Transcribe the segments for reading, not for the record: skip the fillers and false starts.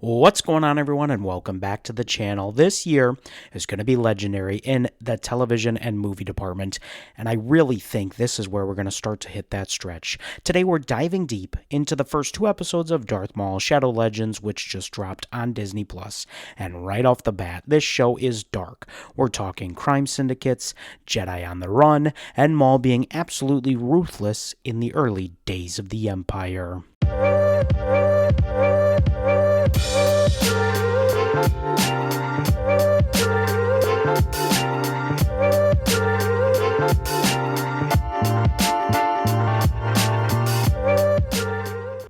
What's going on, everyone, and welcome back to the channel. This year is going to be legendary in the television and movie department, and I really think this is where we're going to start to hit that stretch. Today, we're diving deep into the first two episodes of Darth Maul Shadow Legends, which just dropped on Disney+. And right off the bat, this show is dark. We're talking crime syndicates, Jedi on the run, and Maul being absolutely ruthless in the early days of the Empire.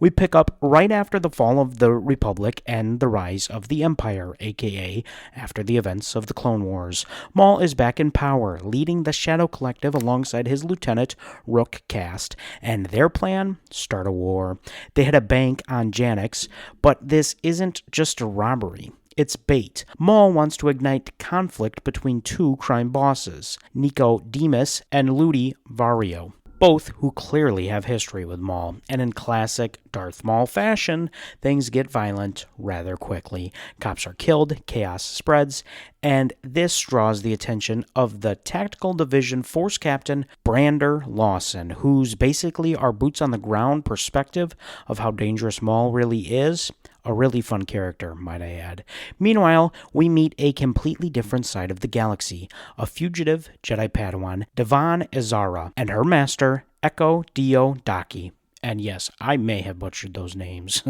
We pick up right after the fall of the Republic and the rise of the Empire, aka after the events of the Clone Wars. Maul is back in power, leading the Shadow Collective alongside his lieutenant, Rook Kast, and their plan? Start a war. They had a bank on Janix, but this isn't just a robbery. It's bait. Maul wants to ignite conflict between two crime bosses, Nico Demas and Ludi Vario, both who clearly have history with Maul, and in classic Darth Maul fashion, things get violent rather quickly. Cops are killed, chaos spreads, and this draws the attention of the Tactical Division Force Captain Brander Lawson, who's basically our boots-on-the-ground perspective of how dangerous Maul really is. A really fun character, might I add. Meanwhile, we meet a completely different side of the galaxy, a fugitive Jedi Padawan, Devon Izara, and her master, Echo Dio Daki. And yes, I may have butchered those names.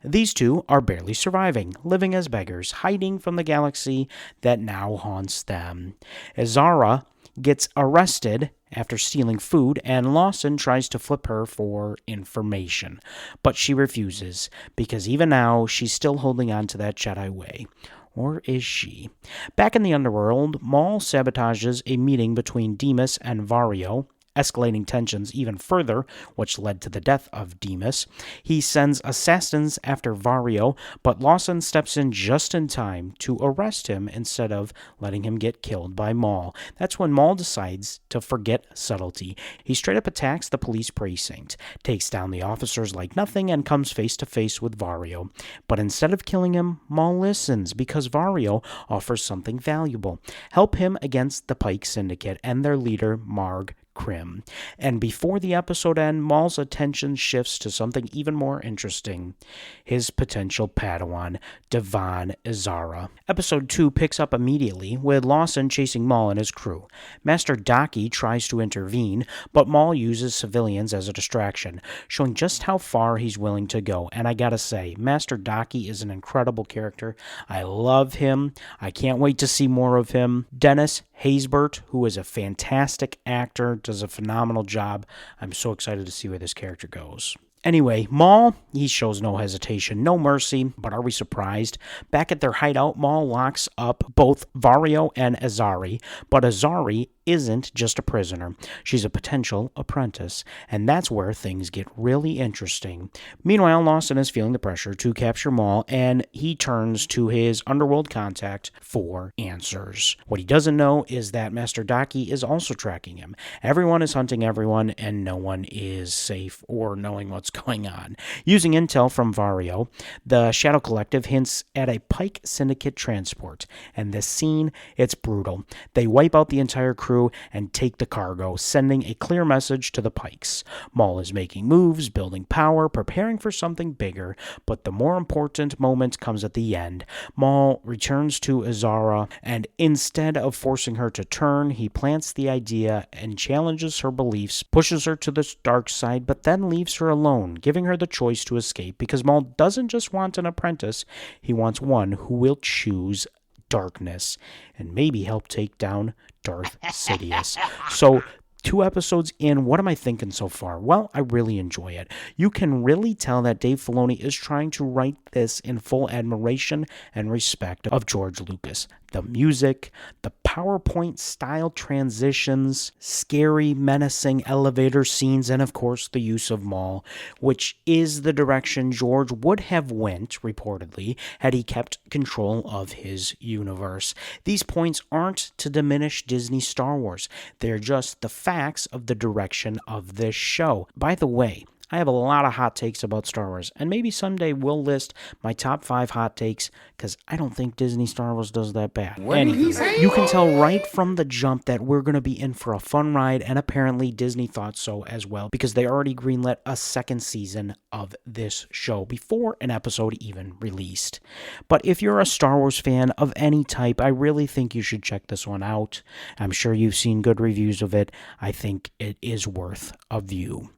These two are barely surviving, living as beggars, hiding from the galaxy that now haunts them. Izara gets arrested after stealing food, and Lawson tries to flip her for information. But she refuses, because even now, she's still holding on to that Jedi way. Or is she? Back in the underworld, Maul sabotages a meeting between Demas and Vario, escalating tensions even further, which led to the death of Demas. He sends assassins after Vario, but Lawson steps in just in time to arrest him instead of letting him get killed by Maul. That's when Maul decides to forget subtlety. He straight up attacks the police precinct, takes down the officers like nothing, and comes face to face with Vario. But instead of killing him, Maul listens because Vario offers something valuable. Help him against the Pike Syndicate and their leader, Marg Krim. And before the episode ends, Maul's attention shifts to something even more interesting, his potential Padawan, Devon Izara. Episode 2 picks up immediately with Lawson chasing Maul and his crew. Master Daki tries to intervene, but Maul uses civilians as a distraction, showing just how far he's willing to go. And I gotta say, Master Daki is an incredible character. I love him. I can't wait to see more of him. Dennis Haysbert, who is a fantastic actor, does a phenomenal job. I'm so excited to see where this character goes. Anyway, Maul, he shows no hesitation, no mercy, but are we surprised? Back at their hideout, Maul locks up both Vario and Azari, but Azari isn't just a prisoner. She's a potential apprentice, and that's where things get really interesting. Meanwhile, Lawson is feeling the pressure to capture Maul, and he turns to his underworld contact for answers. What he doesn't know is that Master Daki is also tracking him. Everyone is hunting everyone, and no one is safe or knowing what's going on. Using intel from Vario, the Shadow Collective hints at a Pike Syndicate transport, and this scene, it's brutal. They wipe out the entire crew and take the cargo, sending a clear message to the Pikes. Maul is making moves, building power, preparing for something bigger, but the more important moment comes at the end. Maul returns to Izara, and instead of forcing her to turn, he plants the idea and challenges her beliefs, pushes her to the dark side, but then leaves her alone, giving her the choice to escape, because Maul doesn't just want an apprentice, he wants one who will choose darkness and maybe help take down Darth Sidious. So 2 episodes in, what am I thinking so far? Well, I really enjoy it. You can really tell that Dave Filoni is trying to write this in full admiration and respect of George Lucas. The music, the PowerPoint style transitions, scary, menacing elevator scenes, and of course the use of Maul, which is the direction George would have went, reportedly, had he kept control of his universe. These points aren't to diminish Disney Star Wars. They're just the facts of the direction of this show. By the way, I have a lot of hot takes about Star Wars, and maybe someday we'll list my top 5 hot takes, because I don't think Disney Star Wars does that bad. Anyway, you can tell right from the jump that we're going to be in for a fun ride, and apparently Disney thought so as well, because they already greenlit a second season of this show before an episode even released. But if you're a Star Wars fan of any type, I really think you should check this one out. I'm sure you've seen good reviews of it. I think it is worth a view.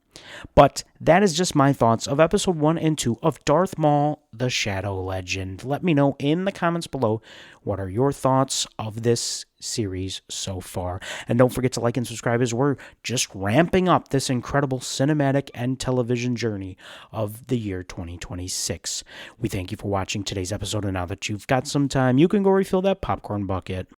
But that is just my thoughts of episode 1 and 2 of Darth Maul, the Shadow Legend. Let me know in the comments below what are your thoughts of this series so far. And don't forget to like and subscribe, as we're just ramping up this incredible cinematic and television journey of the year 2026. We thank you for watching today's episode, and now that you've got some time, you can go refill that popcorn bucket.